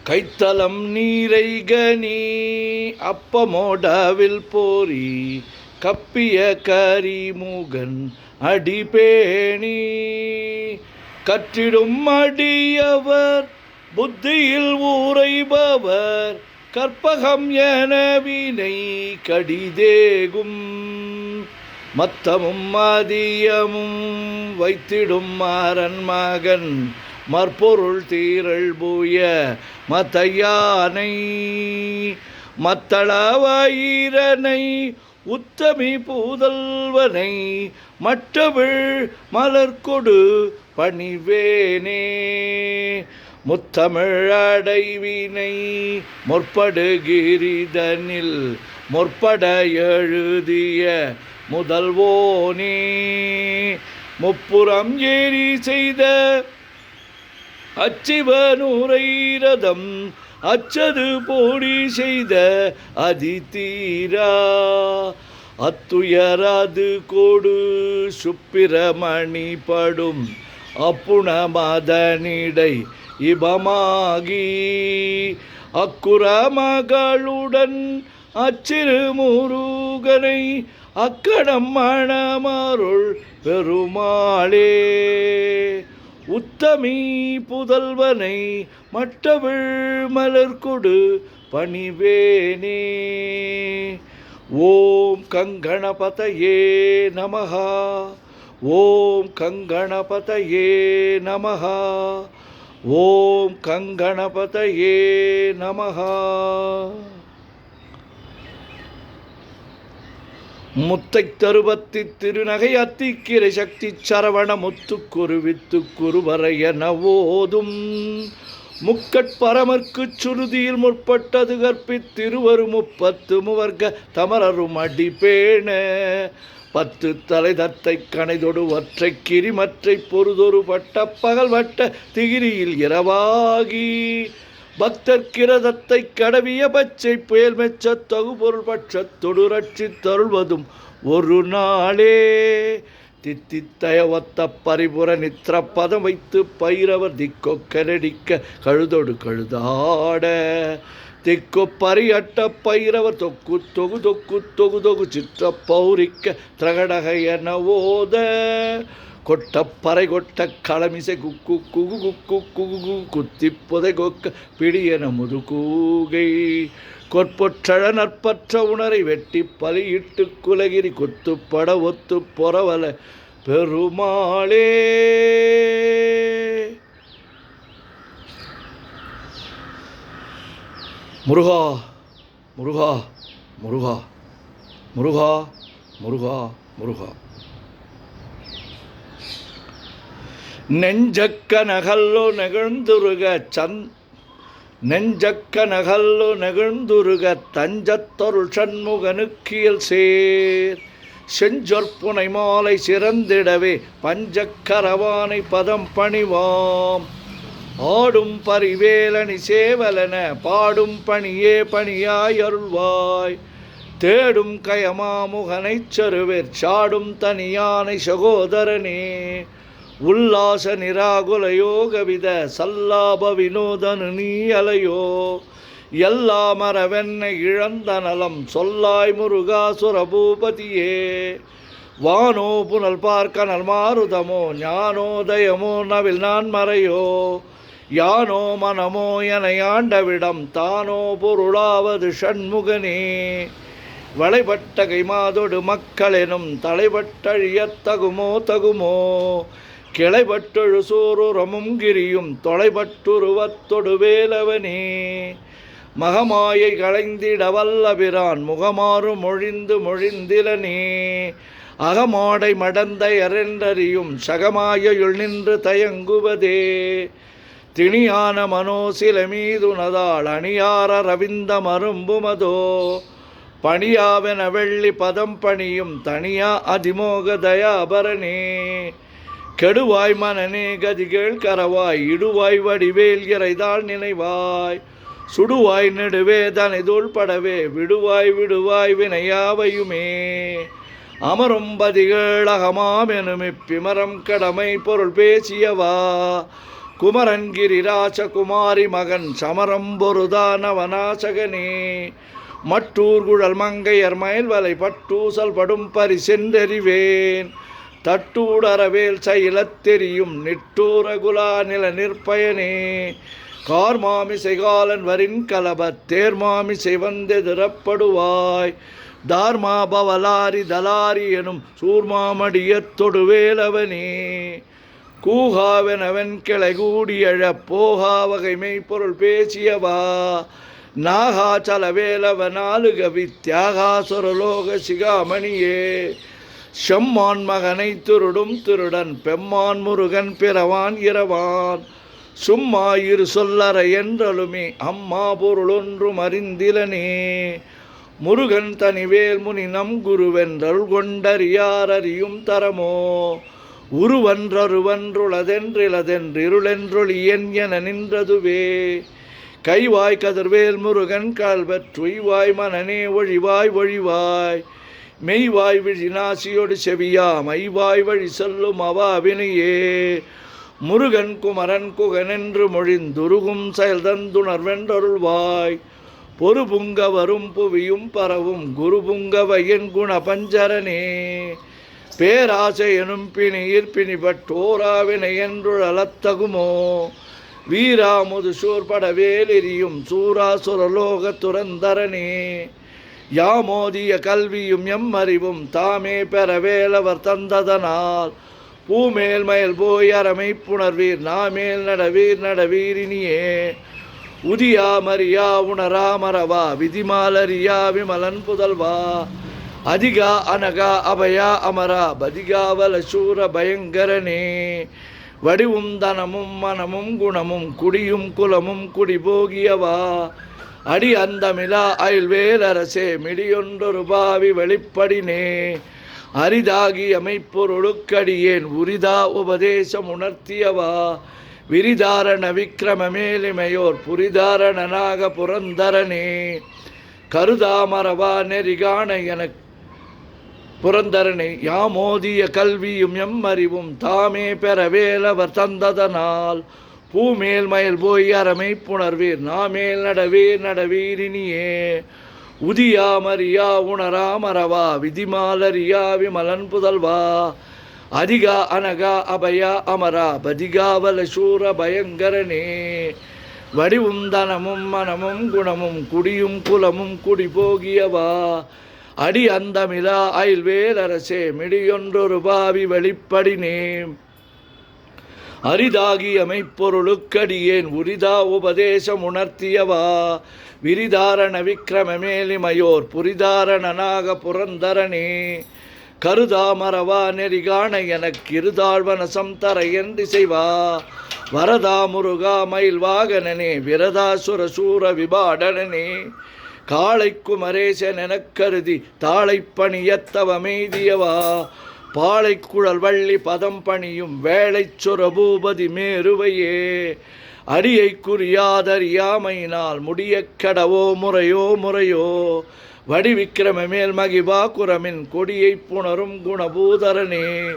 கைத்தலம் நீரைகனி அப்பமோடவில் போரி கப்பிய கரிமுகன் அடிபேணி கற்றிடும் அடியவர் புத்தியில் ஊரைபவர் கற்பகம் என வினை கடிதேகும் மத்தமும் மதியமும் வைத்திடும் மாறன் மகன் மற்பொருள் தீரள் பூய மத்தையானை மத்தளவாயிரனை உத்தமி பூதல்வனை மற்றவிழ் மலர்கொடு பணிவேனே முத்தமிழ் அடைவினை முற்படுகிரிதனில் முற்பட எழுதிய முதல்வோனே முப்புறம் ஏறி செய்த அச்சிவனூரைரதம் அச்சது போடி செய்த அதிதீரா அத்துயராது கோடு சுப்பிரமணி படும் அப்புணமதனிடை இபமாகி அக்குற மகளுடன் அச்சிறு முருகனை அக்கடம் மணமருள் பெருமாளே உத்தமி புதல்வனை மற்றவிழ் மலர்கொடு பணிவேனே. ஓம் கங்கணபதயே நமஹ. ஓம் கங்கணபதயே நமஹ. ஓம் கங்கணபதயே நமஹ. முத்தை தருவத்தி திருநகை அத்திக்கிரை சக்தி சரவண முத்துக்குருவித்து குருவரையன ஓதும் முக்கட்பரமர்க்கு சுருதியில் முற்பட்டது கற்பித்திருவரு முப்பத்து முவர்க்க தமரரும் அடிபேண பத்து தலை தத்தை கணைதொடு ஒற்றை கிரிமற்றை பொறுதொரு பட்ட பகல் வட்ட திகிரியில் இரவாகி பக்தர்கிரதத்தை கடவிய பச்சை புயல் மெச்ச தகுபொருள் பட்சத்தொடு ரட்சி தருள்வதும் ஒரு நாளே தித்தித்தய ஒத்த பரிபுர நித்திர பதம் வைத்து பயிரவர் திக்கொக்கரடிக்க கழுதொடு கழுதாட திக்கு பரியட்ட பயிரவர் தொக்கு தொகு தொக்கு தொகு தொகு சிற்ற பௌரிக்க திரகடக என ஓத கொட்டப்பறை கொட்ட களமிசை குக்கு குகு குக்கு குகு குத்தி புதை கொக்க பிடியன முதுகூகை கொற்பொற்றழ நற்பற்ற உணரை வெட்டி பலியிட்டு குலகிரி கொத்துப்பட ஒத்து பொறவல பெருமாளே. முருகா முருகா முருகா முருகா முருகா முருகா. நெஞ்சக்க நகல்லோ நெகிழ்ந்துருக நெஞ்சக்க நகல்லோ நெகிழ்ந்துருக தஞ்சத்தொருள் சண்முகனுக்கியல் சேர் செஞ்சொற்புனை மாலை சிறந்திடவே பஞ்சக்கரவானை பதம் பணிவாம் ஆடும் பரிவேலனி சேவலன பாடும் பணியே பணியாய் அருள்வாய் தேடும் கயமாமுகனைச் சருவேற் சாடும் தனியானை சகோதரனே உல்லாச நிராகுல யோகவித சல்லாப வினோதனு நீ அலையோ எல்லா மரவென்னை இழந்த நலம் சொல்லாய் முருகாசுர பூபதியே வானோ புனல் பார்க்க நல் மாருதமோ ஞானோதயமோ நவில் நான் மறையோ யானோ மனமோ என ஆண்டவிடம் தானோ பொருளாவது ஷண்முகனே வளைபட்ட கைமாதொடு மக்களெனும் தலைபட்டழியத்தகுமோ தகுமோ கிளைபட்டொழு சூருரமும் கிரியும் தொலைபட்டுருவத்தொடு வேலவனே மகமாயை களைந்திட வல்லபிரான் முகமாறு மொழிந்து மொழிந்திலனே அகமாடை மடந்தை அரென்றறியும் சகமாயுள் நின்று தயங்குவதே திணியான மனோசில மீதுனதாள் அணியார ரவிந்த மரும்புமதோ பணியாவென வெள்ளி பதம் பணியும் தனியா அதிமோக தயாபரணே கெடுவாய் மனநே கதிகள் கரவாய் இடுவாய் வடிவேல் இறைதாள் நினைவாய் சுடுவாய் நெடுவேதனை தோள்படவே விடுவாய் விடுவாய் வினையாவையுமே அமரும் பதிகள் அகமாமெனும் இப்பிமரம் கடமை பொருள் பேசியவா குமரன்கிரிராச குமாரி மகன் சமரம்பொருதானவனாசகனே மட்டூர்குழல் மங்கையர் மயில்வலை பட்டூசல் படும் பரிசென்றறிவேன் தட்டூடரவேல் சைலத்தெரியும் நிட்டூரகுலா நில நிற்பயனே கார்மாமிசை காலன் வரின் கலபத் தேர்மாமிசை வந்தெதிரப்படுவாய் தார்மாபவலாரி தலாரி எனும் சூர்மாமடியத் தொடுவேலவனே கூகாவெனவன் கிளை கூடியழப் போகா வகைமை பொருள் பேசியவா நாகாச்சலவேலவ நாலுகவி தியாகாசுரலோக சிகாமணியே செம்மான் மகனை திருடும் திருடன் பெம்மான் முருகன் பிறவான் இரவான் சும்மா இரு சொல்லற என்றலுமே அம்மா பொருளொன்றும் அறிந்திலனே முருகன் தனிவேல் முனி நம் குருவென்றல் கொண்டறியாரறியும் தரமோ உருவன்றருவன்றுளதென்றிலதென்றிருளென்றொழியன் என நின்றதுவே கைவாய் கதிர்வேல் முருகன் கால்வற்றுய்வாய் மனநே ஒழிவாய் ஒழிவாய் மெய்வாய் விழிநாசியொடு செவியா மைவாய் வழி சொல்லும் அவாவினையே முருகன் குமரன் குகனென்று மொழிந்துருகும் செயல் தந்துணர்வென்றருள்வாய் பொறுபுங்க வரும் புவியும் பரவும் குருபுங்கவ என் குண பஞ்சரனே பேராசை எனும் பிணியிற் பிணிபட்டோராவினை என்றுழலத்தகுமோ வீராமுது சூர்பட வேலெறியும் சூராசுரலோக துரந்தரனே யாமோதிய கல்வியும் எம் அறிவும் தாமே பெற வேலவர் தந்ததனால் பூமேல் மயல் போய் அறமை புணர்வீர் நாமேல் நடவீர் நடவீரினியே உதியா மரியா உணராமரவா விதிமாலரியா விமலன் புதல்வா அதிகா அனகா அபயா அமரா பதிகாவல சூர பயங்கரனே வடிவும் தனமும் மனமும் குணமும் குடியும் குலமும் குடிபோகியவா அடி அந்தமிலா அயல்வேலரசே மிடியொன்றொரு பாவி வெளிப்படினே அரிதாகி அமைப்பொருளுக்கடியேன் உரிதா உபதேசம் உணர்த்தியவா விரிதாரண விக்கிரம மேலிமையோர் புரிதாரணனாக புரந்தரனே கருதாமரவா நெறிகாண எனக் புரந்தரனை யாமோதிய கல்வியும் எம் அறிவும் தாமே பெற வேலவர் தந்ததனால் பூமேல் மயல் போய் அறமை புணர்வீர் நாமேல் நடவீர் நடவீரினியே உதியா மரியா உணராமரவா விதிமாலரியா விமலன் புதல்வா அதிகா அனகா அபயா அமரா பதிகாவல சூர பயங்கரனே வடிவும் தனமும் மனமும் குணமும் குடியும் குலமும் குடிபோகியவா அடி அந்தமிலா அயல்வேலரசே மிடியொன்றொரு பாவி வெளிப்படினே அரிதாகி அமைப்பொருளுக்கடியேன் உரிதா உபதேசம் உணர்த்தியவா விரிதாரண விக்கிரம மேலிமையோர் புரிதாரணனாக புரந்தரனே கருதாமரவா நெறிகாண எனக்கு இருதாழ்வனசம் தர என்றிசைவா வரதா முருகா மயில் வாகனனே விரதாசுர சூர விபாடனே காளை குமரேசன் எனக் கருதி தாளைப்பணியத்தவமெய்தியவா பாளைக்குழல் வள்ளி பதம் பணியும் வேளைச்சுர பூபதி மேருவையே அடியை குறியாதறியாமையினால் முடிய கடவோ முறையோ முறையோ வடிவிக்கிரம மேல் மகிபா குரமின் கொடியை புணரும் குணபூதரனே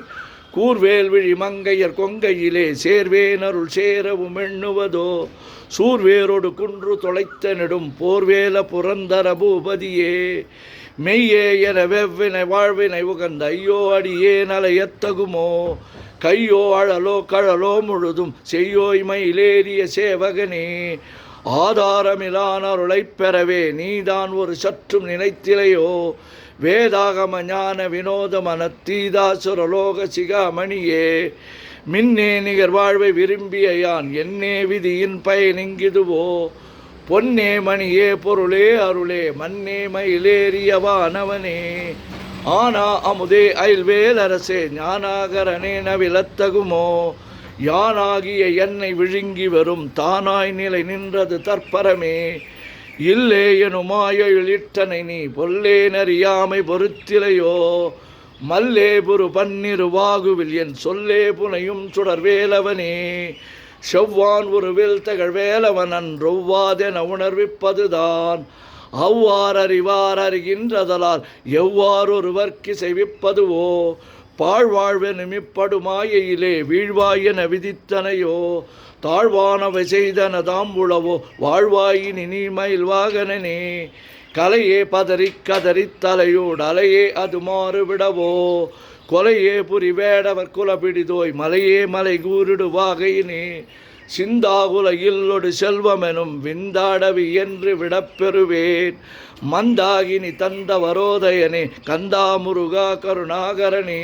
கூர்வேல் விழி மங்கையர் கொங்கையிலே சேர்வேனருள் சேரவும் எண்ணுவதோ சூர்வேரோடு குன்று தொலைத்த நெடும் போர்வேல புரந்தர பூபதியே மெய்யே என வெவ்வினை வாழ்வினை உகந்த ஐயோ அடியே நலையத்தகுமோ கையோ அழலோ கழலோ முழுதும் செய்யோய் மயிலேறிய சேவகனே ஆதாரமிலான அருளைப் பெறவே நீதான் ஒரு சற்றும் நினைத்திலையோ வேதாகம ஞான வினோத மனத்தீதாசுரலோக சிகாமணியே மின்னே நிகர் வாழ்வை விரும்பிய யான் என்னே விதியின் பயனிங்கிதுவோ பொன்னே மணியே பொருளே அருளே மன்னே மயிலேறியவானவனே ஆனா அமுதே அயல்வேலரசே ஞானாகரனே நவிலத்தகுமோ யானாகிய என்னை விழுங்கி வரும் தானாய் நிலை நின்றது தற்பரமே இல்லே எனுமாயிட்டனை நீ பொல்லே நறியாமை பொறுத்திலையோ மல்லே புரு பன்னிரு வாகுவில் என் சொல்லே புனையும் சுடர்வேலவனே செவ்வான் உருவில் தகழ் வேலவன் அன்றொவ்வாதென உணர்விப்பதுதான் அவ்வாறு அறிவார் அறிகின்றதலால் எவ்வாறொருவர்க்கு செய்விப்பதுவோ பாழ்வாழ்வெனுமிப்படுமாயிலே வீழ்வாயென விதித்தனையோ தாழ்வானவை செய்தன தாம்புளவோ வாழ்வாயினி நீ மயில் வாகனனே. கலையே பதறி கதறி தலையோடு அலையே அது மாறுவிடவோ கொலையே புரி வேடவர் குலபிடிதோய் மலையே மலை கூறிடு வாகையினே. சிந்தாகுல இல்லொடு செல்வமெனும் விந்தாடவி என்று விடப்பெறுவேன் மந்தாகினி தந்த வரோதயனே கந்தா முருகா கருணாகரனே.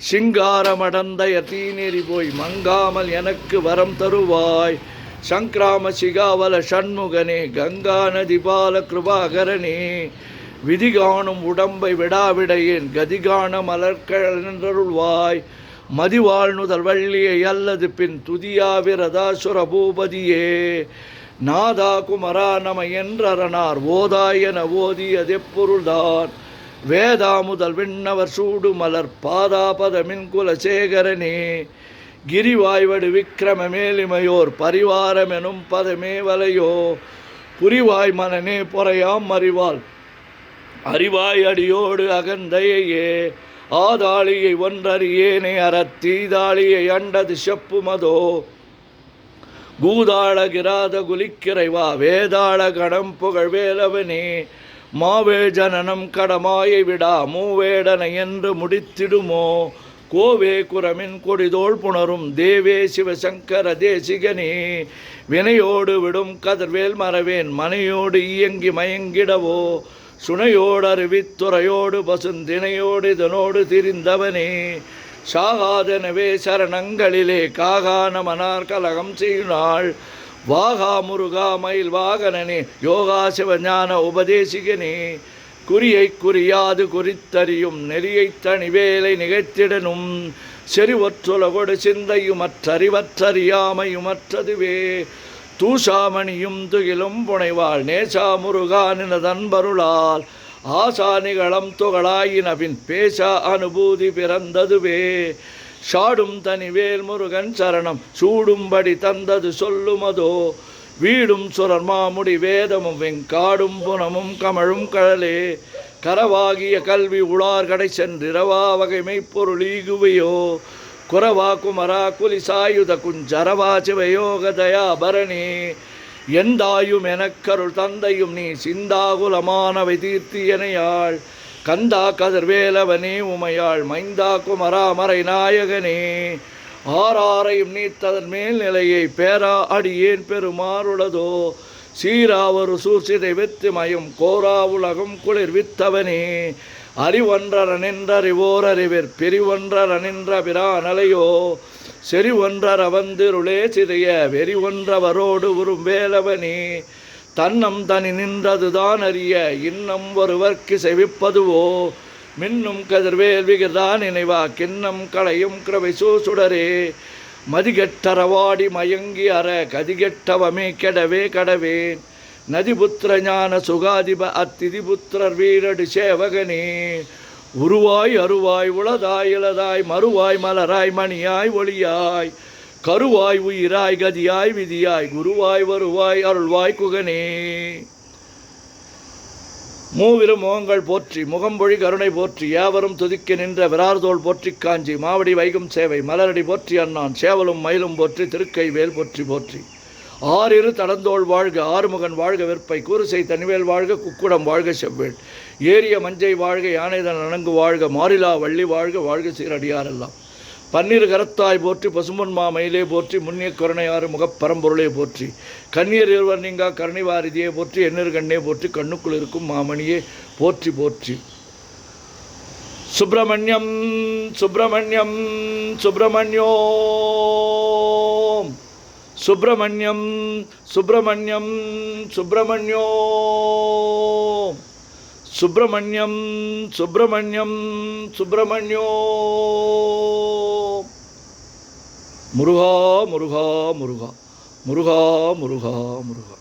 சிங்காரமடந்தைய தீநெறி போய் மங்காமல் எனக்கு வரம் தருவாய் சங்கிராம சிகாவல ஷண்முகனே கங்கா நதி பால கிருபாகரனே. விதிகாணும் உடம்பை விடாவிடையேன் கதிகான மலர்கழல்வாய் மதிவாழ்நுதல் வள்ளியை அல்லது பின் துதியாவிரதாசுர பூபதியே. நாதா குமரா நம என்றரணார் ஓதாயன ஓதியதெப்பொருள்தான் வேதா முதல் விண்ணவர் சூடு மலர் பாதாபதமின் குலசேகரனே. கிரிவாய்வடு விக்கிரம மேலிமையோர் பரிவாரமெனும் பதமே வலையோ புரிவாய் மனநே பொறையாம் அறிவாள் அறிவாய் அடியோடு அகந்தையே. ஆதாளியை ஒன்றறியேனே அறத்தீதாளியை அண்டது செப்புமதோ கூதாளகிராத குலிக்கிறைவா வேதாள கணம் புகழ் வேலவனே. மாவே ஜனனம் கடமாயை விடா மூவேடனை என்று முடித்திடுமோ கோவே குரமின் கொடிதோள் புணரும் தேவே சிவசங்கர தேசிகனே. வினையோடு விடும் கதிர்வேல் மறவேன் மனையோடு இயங்கி மயங்கிடவோ சுனையோடு அருவித்துறையோடு பசுந்தினையோடு இதனோடு திரிந்தவனே. சாகாதனவே சரணங்களிலே காகான மனார் கலகம் செய்யுநாள் வாகா முருகா மயில் வாகனனே யோகா சிவஞான உபதேசிகனே. குறியை குறியாது குறித்தறியும் நெறியை தனிவேலை நிகழ்த்திடனும் செறிவொற்றுலகொடு சிந்தையுமற்றறிவற்றறியாமையுமற்றதுவே. தூஷாமணியும் துகிலும் புனைவாள் நேசா முருகானினதன்பருளால் ஆசானிகளம் துகளாயினபின் பேசா அனுபூதி பிறந்ததுவே. சாடும் தனிவேல் முருகன் சரணம் சூடும்படி தந்தது சொல்லுமதோ வீடும் சுரர்மாமுடி வேதமும் வெங்காடும் புனமும் கமழும் கழலே. கரவாகிய கல்வி உளார் கடை சென்றிரவா வகைமை பொருளீகுவையோ குரவா குமரா குலிசாயுத குஞ்சரவா சிவயோக தயாபரணி. எந்தாயும் எனக்கருள் தந்தையும் நீ சிந்தாகுலமானவை தீர்த்தியனையாள் கந்தா கதிர்வேலவனே உமையாள் மைந்தா குமரா மறை நாயகனே. ஆறாரையும் நீத்ததன் மேல் நிலையை பேரா அடியேன் பெருமாறுளதோ சீரா ஒரு சூசிதை வெத்து மயம் கோரா உலகம் குளிர் வித்தவனே. அறிவொன்றர நின்றறிவோர் அறிவிற் பிரிவொன்றர நின்ற பிரானலையோ செறிவொன்றர வந்திருளே சிதைய வெறிவொன்றவரோடு உறும் வேலவனே. தன்னம் தனி நின்றதுதான் அறிய இன்னம் ஒருவர்க்கு செவிப்பதுவோ மின்னும் கதிர்வேல் விகிர்தான் நினைவா கிண்ணம் களையும் கிரவை சூசுடரே. மதிகெட்டரவாடி மயங்கி அற கதிகெட்டவமே கெடவே கடவேன் நதிபுத்திர ஞான சுகாதிப அத்திதிபுத்திரர் வீரடு சேவகனே. உருவாய் அருவாய் உளதாய் இளதாய் மறுவாய் மலராய் மணியாய் ஒளியாய் கருவாய் உயிராய் கதியாய் விதியாய் குருவாய் வருவாய் அருள்வாய் குகனே. மூவிலும் முகங்கள் போற்றி முகம்பொழி கருணை போற்றி யாவரும் துதிக்க நின்ற விரார்தோள் போற்றி காஞ்சி மாவடி வைகும் சேவை மலரடி போற்றி அண்ணான் சேவலும் மயிலும் போற்றி திருக்கை வேல் போற்றி போற்றி. ஆறிரு தடந்தோள் வாழ்க ஆறுமுகன் வாழ்க வெற்பை கூறுசை தனிவேல் வாழ்க குக்குடம் வாழ்க செவ்வேள் ஏரிய மஞ்சை வாழ்க யானைதன் அணங்கு வாழ்க மாறிலா வள்ளி வாழ்க வாழ்க சீரடியாரெல்லாம். பன்னிரு கரத்தாய் போற்றி பசும்பொன் மயிலே போற்றி முன்னிய கருணையாறு முகப்பரம்பொருளே போற்றி. கண்ணீர் இருவர் நீங்கா கருணைவாரிதியே போற்றி எண்ணீர் கண்ணே போற்றி கண்ணுக்குள் இருக்கும் மாமணியே போற்றி போற்றி. சுப்பிரமணியம் சுப்பிரமணியம் சுப்பிரமணியோம் சுப்பிரமணியம் சுப்பிரமணியம் சுப்பிரமணியோம் சுப்பிரமணியம் சுப்பிரமணியம் சுப்பிரமணியோம். முருகா முருகா முருகா முருகா முருகா முருகா.